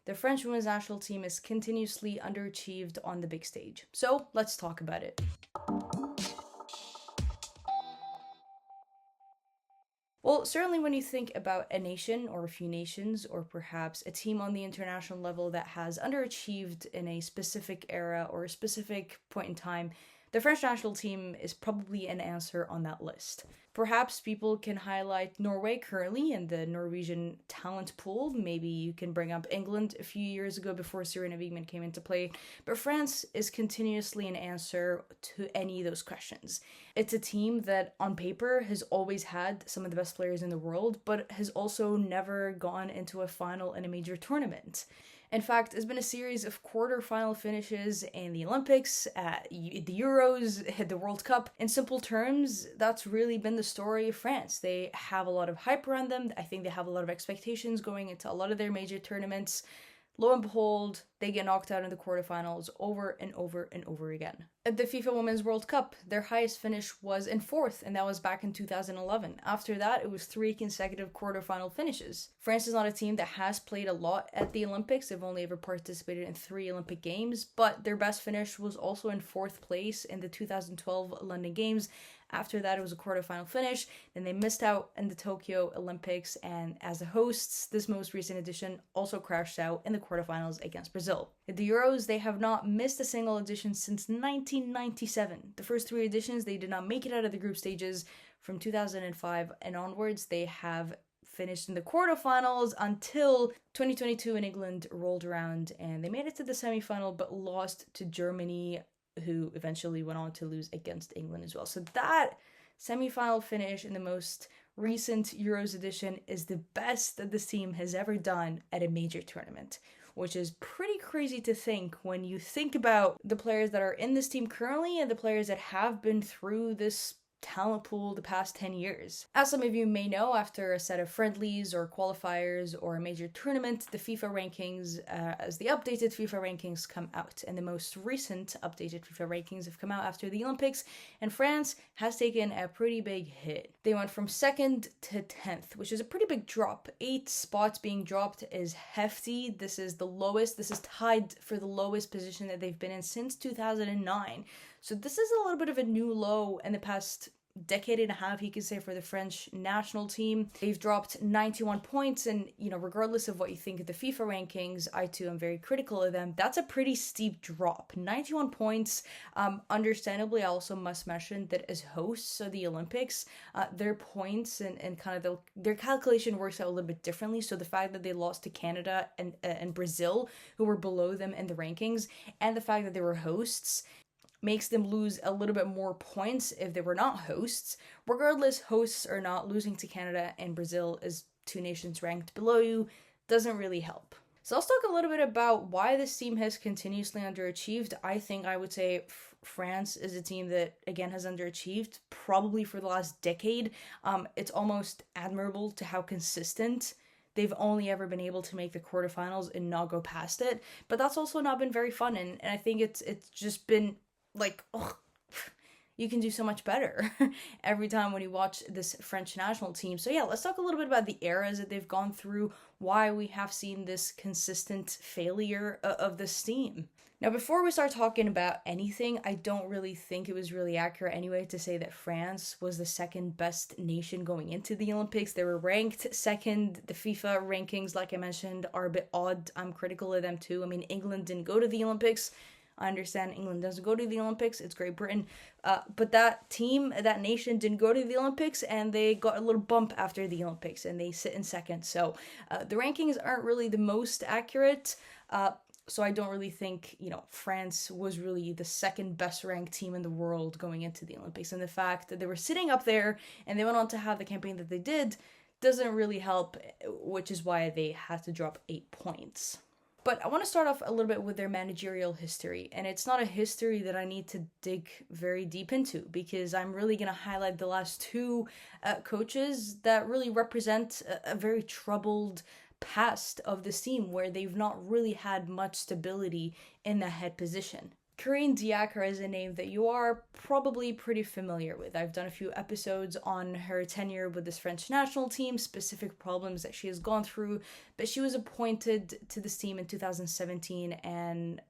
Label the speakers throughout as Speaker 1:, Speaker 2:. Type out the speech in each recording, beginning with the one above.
Speaker 1: The French women's national team is continuously underachieved on the big stage. So let's talk about it. Well, certainly when you think about a nation or a few nations, or perhaps a team on the international level that has underachieved in a specific era or a specific point in time, the French national team is probably an answer on that list. Perhaps people can highlight Norway currently in the Norwegian talent pool. Maybe you can bring up England a few years ago before Serena Wiegmann came into play. But France is continuously an answer to any of those questions. It's a team that on paper has always had some of the best players in the world, but has also never gone into a final in a major tournament. In fact, it's been a series of quarter-final finishes in the Olympics, the Euros, the World Cup. In simple terms, that's really been the story of France. They have a lot of hype around them. I think they have a lot of expectations going into a lot of their major tournaments. Lo and behold, they get knocked out in the quarterfinals over and over and over again. At the FIFA Women's World Cup, their highest finish was in fourth, and that was back in 2011. After that, it was 3 consecutive quarterfinal finishes. France is not a team that has played a lot at the Olympics. They've only ever participated in 3 Olympic Games, but their best finish was also in 4th place in the 2012 London Games. After that, it was a quarterfinal finish. Then they missed out in the Tokyo Olympics, and as the hosts, this most recent edition also crashed out in the quarterfinals against Brazil. At the Euros, they have not missed a single edition since 1997. The first 3 editions, they did not make it out of the group stages. From 2005 and onwards, they have finished in the quarterfinals until 2022 in England rolled around, and they made it to the semifinal but lost to Germany, who eventually went on to lose against England as well. So that semi-final finish in the most recent Euros edition is the best that this team has ever done at a major tournament, which is pretty crazy to think when you think about the players that are in this team currently and the players that have been through this talent pool the past 10 years. As some of you may know, after a set of friendlies or qualifiers or a major tournament, the FIFA rankings, as the updated FIFA rankings come out, and the most recent updated FIFA rankings have come out after the Olympics, and France has taken a pretty big hit. They went from 2nd to 10th, which is a pretty big drop. 8 spots being dropped is hefty. This is the lowest. This is tied for the lowest position that they've been in since 2009. So this is a little bit of a new low in the past decade and a half, you could say, for the French national team. They've dropped 91 points, and regardless of what you think of the FIFA rankings, I too am very critical of them. That's a pretty steep drop. 91 points. Understandably, I also must mention that as hosts of the Olympics, their points and kind of their calculation works out a little bit differently. So the fact that they lost to Canada and Brazil, who were below them in the rankings, and the fact that they were hosts, makes them lose a little bit more points if they were not hosts. Regardless, hosts or not, losing to Canada and Brazil as 2 nations ranked below you doesn't really help. So let's talk a little bit about why this team has continuously underachieved. I would say France is a team that, again, has underachieved probably for the last decade. It's almost admirable to how consistent they've only ever been able to make the quarterfinals and not go past it. But that's also not been very fun, and I think it's just been like, oh, you can do so much better every time when you watch this French national team. So yeah, let's talk a little bit about the eras that they've gone through, why we have seen this consistent failure of this team. Now, before we start talking about anything, I don't really think it was really accurate anyway to say that France was the 2nd best nation going into the Olympics. They were ranked 2nd. The FIFA rankings, like I mentioned, are a bit odd. I'm critical of them too. I mean, England didn't go to the Olympics. I understand England doesn't go to the Olympics. It's Great Britain. But that team, that nation didn't go to the Olympics, and they got a little bump after the Olympics, and they sit in 2nd. So the rankings aren't really the most accurate. So I don't really think, France was really the 2nd best ranked team in the world going into the Olympics. And the fact that they were sitting up there and they went on to have the campaign that they did doesn't really help, which is why they had to drop 8 points. But I want to start off a little bit with their managerial history, and it's not a history that I need to dig very deep into, because I'm really going to highlight the last 2 coaches that really represent a very troubled past of this team, where they've not really had much stability in the head position. Corinne Diacre is a name that you are probably pretty familiar with. I've done a few episodes on her tenure with this French national team, specific problems that she has gone through, but she was appointed to this team in 2017 and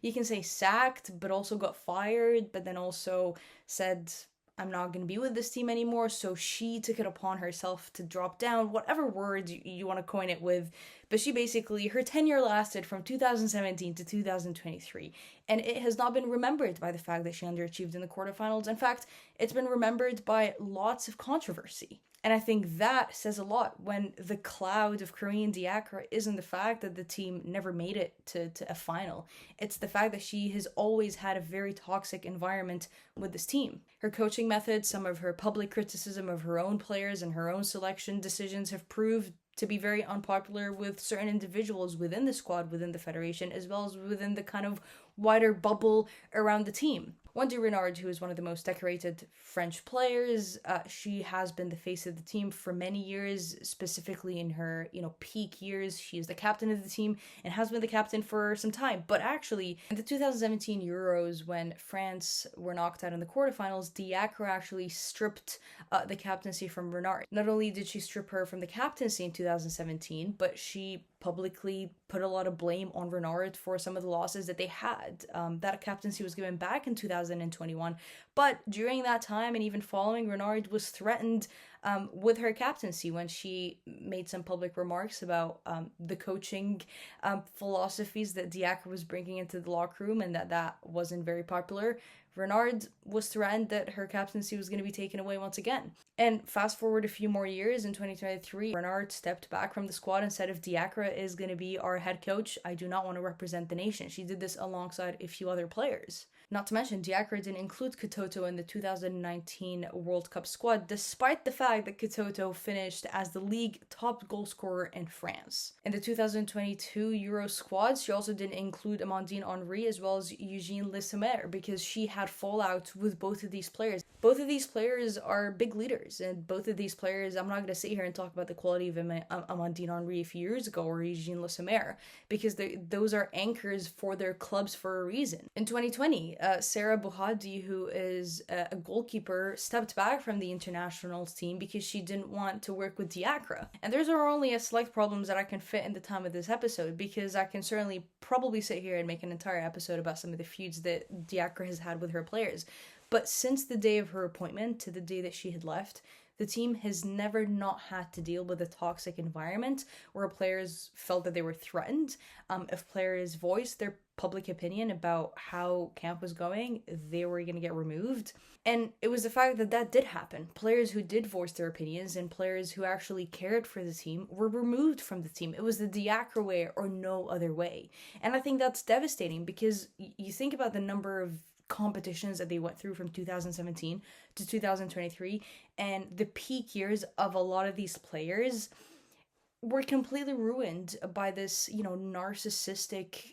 Speaker 1: you can say sacked, but also got fired, but then also said, I'm not going to be with this team anymore. So she took it upon herself to drop down, whatever words you want to coin it with. But she basically, her tenure lasted from 2017 to 2023. And it has not been remembered by the fact that she underachieved in the quarterfinals. In fact, it's been remembered by lots of controversy. And I think that says a lot when the cloud of Corinne Diacre isn't the fact that the team never made it to a final. It's the fact that she has always had a very toxic environment with this team. Her coaching methods, some of her public criticism of her own players and her own selection decisions have proved to be very unpopular with certain individuals within the squad, within the federation, as well as within the kind of wider bubble around the team. Wendy Renard, who is one of the most decorated French players, she has been the face of the team for many years, specifically in her, peak years. She is the captain of the team and has been the captain for some time. But actually, in the 2017 Euros, when France were knocked out in the quarterfinals, Diacre actually stripped the captaincy from Renard. Not only did she strip her from the captaincy in 2017, but she publicly put a lot of blame on Renard for some of the losses that they had. That captaincy was given back in 2021, but during that time and even following, Renard was threatened with her captaincy when she made some public remarks about the coaching philosophies that Diacre was bringing into the locker room, and that wasn't very popular. Renard was threatened that her captaincy was going to be taken away once again. And fast forward a few more years, in 2023, Renard stepped back from the squad and said, if Diacre is going to be our head coach, I do not want to represent the nation. She did this alongside a few other players. Not to mention, Diacre didn't include Katoto in the 2019 World Cup squad, despite the fact that Katoto finished as the league top goal scorer in France. In the 2022 Euro squad, she also didn't include Amandine Henry as well as Eugène Le Sommer because she had fallout with both of these players. Both of these players are big leaders, and both of these players, I'm not going to sit here and talk about the quality of Amandine Henry a few years ago or Eugène Le Sommer, because those are anchors for their clubs for a reason. In 2020, Sarah Bouhadi, who is a goalkeeper, stepped back from the international team because she didn't want to work with Diacre. And there's only a select problems that I can fit in the time of this episode, because I can certainly probably sit here and make an entire episode about some of the feuds that Diacre has had with her players. But since the day of her appointment to the day that she had left, the team has never not had to deal with a toxic environment where players felt that they were threatened. If players voiced their public opinion about how camp was going, they were going to get removed. And it was the fact that did happen. Players who did voice their opinions and players who actually cared for the team were removed from the team. It was the Diacre way or no other way. And I think that's devastating, because you think about the number of competitions that they went through from 2017 to 2023, and the peak years of a lot of these players were completely ruined by this, narcissistic,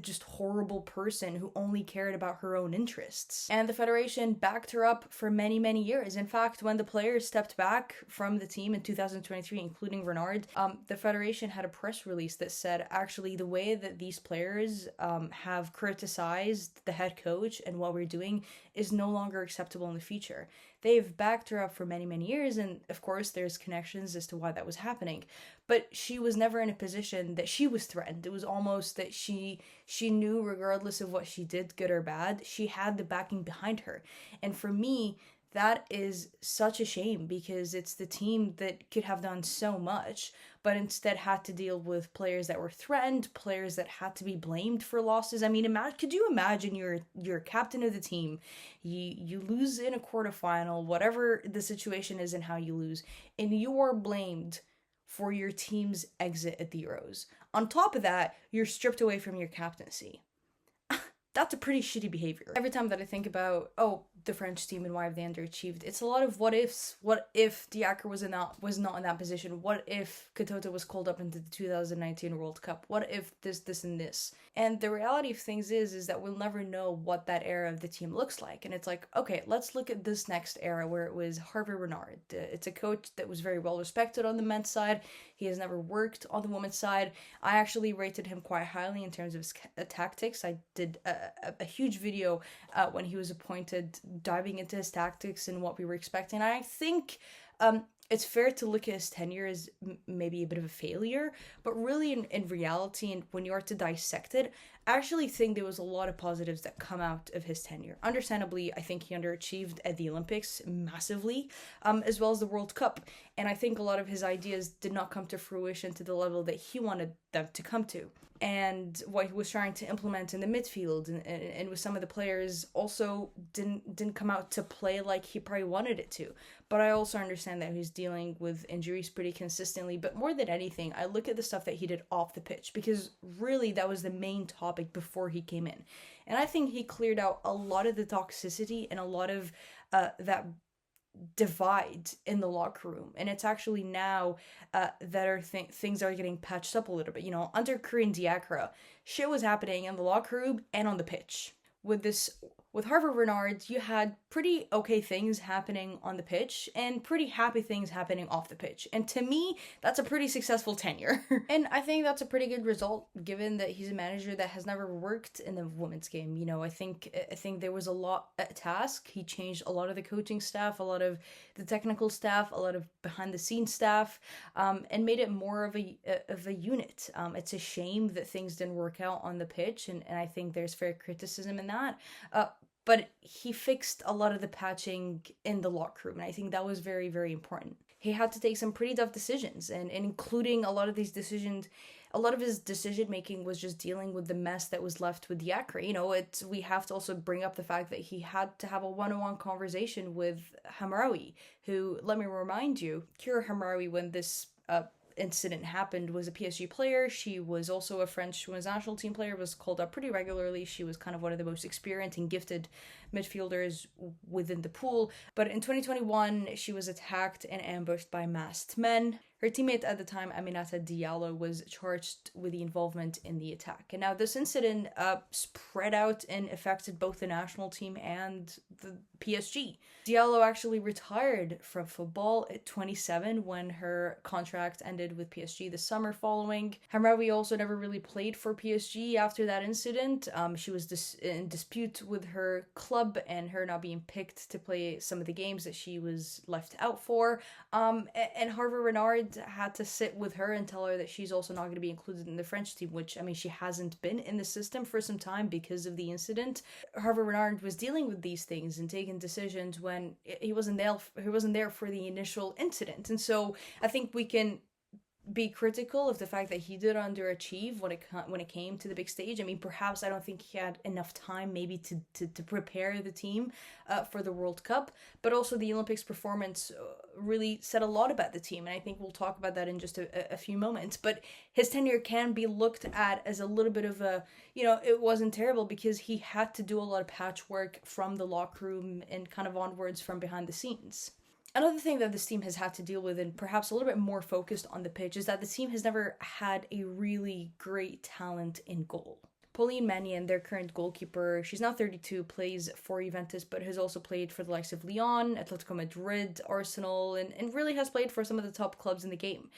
Speaker 1: just horrible person who only cared about her own interests. And the Federation backed her up for many, many years. In fact, when the players stepped back from the team in 2023, including Renard, the Federation had a press release that said, actually, the way that these players have criticized the head coach and what we're doing is no longer acceptable in the future. They've backed her up for many, many years, and of course there's connections as to why that was happening. But she was never in a position that she was threatened. It was almost that she knew, regardless of what she did, good or bad, she had the backing behind her. And for me, that is such a shame, because it's the team that could have done so much, but instead had to deal with players that were threatened, players that had to be blamed for losses. I mean, could you imagine you're captain of the team, you lose in a quarterfinal, whatever the situation is and how you lose, and you are blamed for your team's exit at the Euros. On top of that, you're stripped away from your captaincy. That's a pretty shitty behavior. Every time that I think about, the French team and why have they underachieved, it's a lot of what ifs. What if Diacre was not in that position? What if Katoto was called up into the 2019 World Cup? What if this, and this? And the reality of things is that we'll never know what that era of the team looks like. And it's like, okay, let's look at this next era where it was Hervé Renard. It's a coach that was very well respected on the men's side. He has never worked on the women's side. I actually rated him quite highly in terms of his tactics. I did a huge video when he was appointed, diving into his tactics and what we were expecting. I think it's fair to look at his tenure as maybe a bit of a failure, but really in reality, and when you are to dissect it, I actually think there was a lot of positives that come out of his tenure. Understandably, I think he underachieved at the Olympics massively, as well as the World Cup. And I think a lot of his ideas did not come to fruition to the level that he wanted them to come to. And what he was trying to implement in the midfield and with some of the players also didn't come out to play like he probably wanted it to. But I also understand that he's dealing with injuries pretty consistently. But more than anything, I look at the stuff that he did off the pitch, because really that was the main topic before he came in. And I think he cleared out a lot of the toxicity and a lot of that divide in the locker room. And it's actually now that things are getting patched up a little bit. Under Korean Diakra, shit was happening in the locker room and on the pitch. With Harvey Renard, you had pretty okay things happening on the pitch and pretty happy things happening off the pitch. And to me, that's a pretty successful tenure. And I think that's a pretty good result, given that he's a manager that has never worked in the women's game. I think there was a lot at task. He changed a lot of the coaching staff, a lot of the technical staff, a lot of behind the scenes staff, and made it more of a unit. It's a shame that things didn't work out on the pitch, and I think there's fair criticism in that. But he fixed a lot of the patching in the locker room, and I think that was very, very important. He had to take some pretty tough decisions, and including a lot of these decisions, a lot of his decision making was just dealing with the mess that was left with Diakra. We have to also bring up the fact that he had to have a one-on-one conversation with Hamraoui, who, let me remind you, Kira Hamraoui, when this incident happened, was a PSG player. She was also a French women's national team player, was called up pretty regularly. She was kind of one of the most experienced and gifted midfielders within the pool. But in 2021, she was attacked and ambushed by masked men. Her teammate at the time, Aminata Diallo, was charged with the involvement in the attack. And now this incident spread out and affected both the national team and the PSG. Diallo actually retired from football at 27 when her contract ended with PSG the summer following. Hamraoui also never really played for PSG after that incident. She was in dispute with her club and her not being picked to play some of the games that she was left out for. And Harvey Renard had to sit with her and tell her that she's also not going to be included in the French team, which, she hasn't been in the system for some time because of the incident. Harvey Renard was dealing with these things and taking decisions when he wasn't there for the initial incident. And so I think we can be critical of the fact that he did underachieve when it came to the big stage. Perhaps I don't think he had enough time maybe to prepare the team for the World Cup, but also the Olympics performance really said a lot about the team, and I think we'll talk about that in just a few moments. But his tenure can be looked at as a little bit of a, it wasn't terrible because he had to do a lot of patchwork from the locker room and kind of onwards from behind the scenes. Another thing that this team has had to deal with, and perhaps a little bit more focused on the pitch, is that the team has never had a really great talent in goal. Pauline Mannion, their current goalkeeper, she's now 32, plays for Juventus, but has also played for the likes of Lyon, Atletico Madrid, Arsenal, and really has played for some of the top clubs in the game.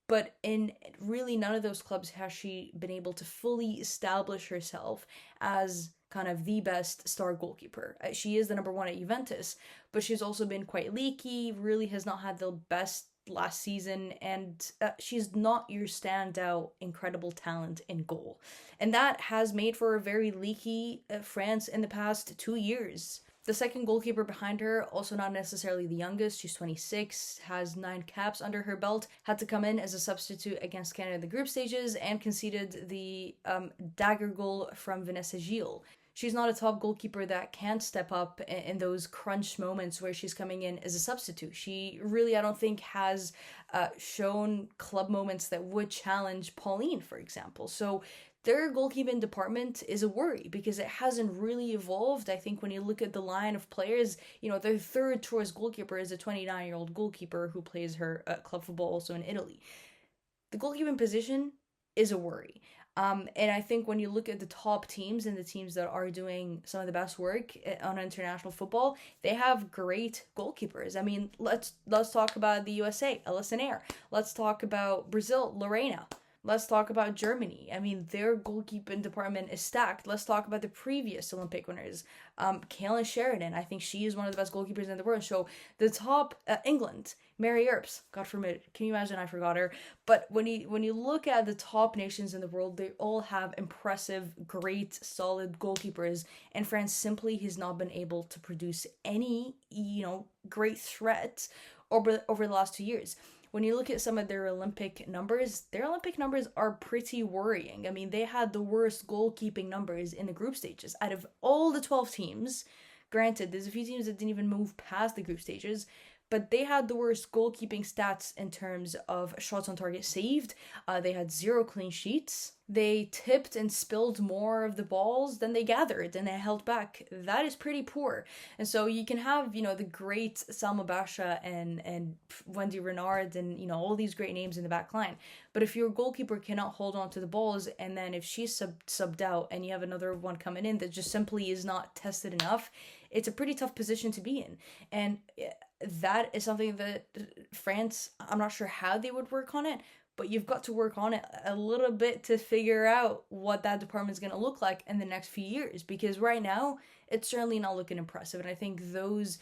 Speaker 1: But in really none of those clubs has she been able to fully establish herself as kind of the best star goalkeeper. She is the number one at Juventus, but she's also been quite leaky, really has not had the best last season, and she's not your standout incredible talent in goal. And that has made for a very leaky France in the past 2 years. The second goalkeeper behind her, also not necessarily the youngest, she's 26, has 9 caps under her belt, had to come in as a substitute against Canada in the group stages, and conceded the dagger goal from Vanessa Gilles. She's not a top goalkeeper that can step up in those crunch moments where she's coming in as a substitute. She really, I don't think, has shown club moments that would challenge Pauline, for example. So their goalkeeping department is a worry because it hasn't really evolved. I think when you look at the line of players, their third choice goalkeeper is a 29-year-old goalkeeper who plays her club football also in Italy. The goalkeeping position is a worry. And I think when you look at the top teams and the teams that are doing some of the best work on international football, they have great goalkeepers. I mean, let's talk about the USA, Ellison Air. Let's talk about Brazil, Lorena. Let's talk about Germany. I mean, their goalkeeping department is stacked. Let's talk about the previous Olympic winners. Kaylin Sheridan, I think she is one of the best goalkeepers in the world. So the top, England, Mary Earps, God forbid, can you imagine I forgot her? But when you look at the top nations in the world, they all have impressive, great, solid goalkeepers, and France simply has not been able to produce any, great threat over the last 2 years. When you look at some of their Olympic numbers are pretty worrying. I mean, they had the worst goalkeeping numbers in the group stages. Out of all the 12 teams, granted, there's a few teams that didn't even move past the group stages, but they had the worst goalkeeping stats in terms of shots on target saved. They had 0 clean sheets. They tipped and spilled more of the balls than they gathered, and they held back. That is pretty poor. And so you can have, the great Salma Basha and Wendy Renard and, all these great names in the back line. But if your goalkeeper cannot hold on to the balls, and then if she's subbed out and you have another one coming in that just simply is not tested enough, it's a pretty tough position to be in. And that is something that France, I'm not sure how they would work on it, but you've got to work on it a little bit to figure out what that department is going to look like in the next few years, because right now it's certainly not looking impressive. And I think those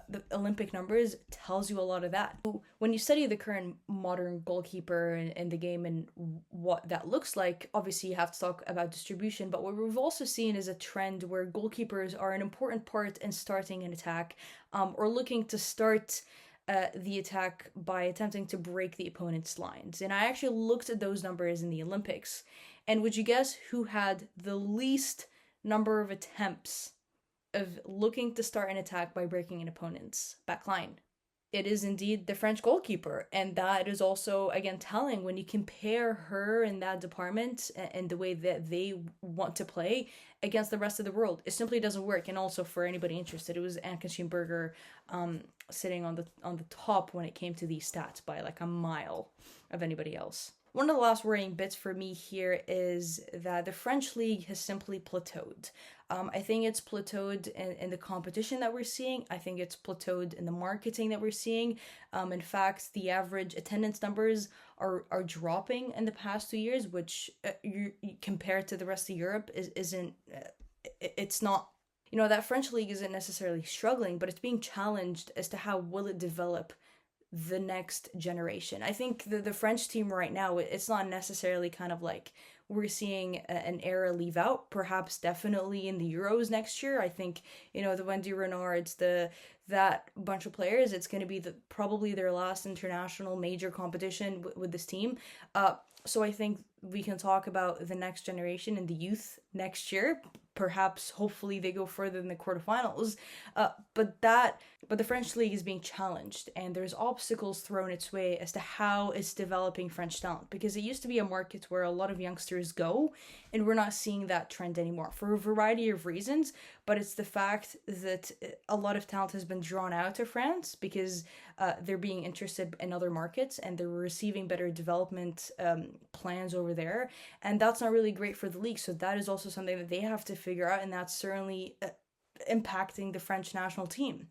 Speaker 1: the Olympic numbers tells you a lot of that. When you study the current modern goalkeeper in the game and what that looks like, obviously you have to talk about distribution, but what we've also seen is a trend where goalkeepers are an important part in starting an attack, or looking to start the attack by attempting to break the opponent's lines. And I actually looked at those numbers in the Olympics, and would you guess who had the least number of attempts of looking to start an attack by breaking an opponent's back line? It is indeed the French goalkeeper, and that is also, again, telling when you compare her in that department and the way that they want to play against the rest of the world. It simply doesn't work. And also, for anybody interested, it was Anke Schimberger sitting on the top when it came to these stats by like a mile of anybody else. One of the last worrying bits for me here is that the French league has simply plateaued. I think it's plateaued in the competition that we're seeing. I think it's plateaued in the marketing that we're seeing. In fact, the average attendance numbers are dropping in the past 2 years, which compared to the rest of Europe it's not. That French league isn't necessarily struggling, but it's being challenged as to how will it develop the next generation. I think the French team right now, it's not necessarily kind of like we're seeing an era leave out, perhaps definitely in the Euros next year. I think, the Wendy Renards, that bunch of players, it's going to be probably their last international major competition with this team. So I think we can talk about the next generation and the youth next year. Perhaps, hopefully, they go further than the quarterfinals. But the French league is being challenged, and there's obstacles thrown its way as to how it's developing French talent. Because it used to be a market where a lot of youngsters go, and we're not seeing that trend anymore for a variety of reasons. But it's the fact that a lot of talent has been drawn out of France because they're being interested in other markets and they're receiving better development plans over there. And that's not really great for the league. So that is also something that they have to figure out, and that's certainly impacting the French national team.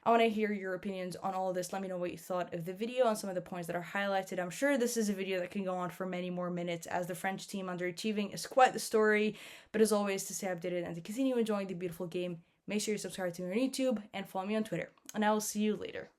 Speaker 1: I want to hear your opinions on all of this. Let me know what you thought of the video and some of the points that are highlighted. I'm sure this is a video that can go on for many more minutes, as the French team underachieving is quite the story. But as always, to stay updated and to continue enjoying the beautiful game, make sure you subscribe to me on YouTube and follow me on Twitter. And I will see you later.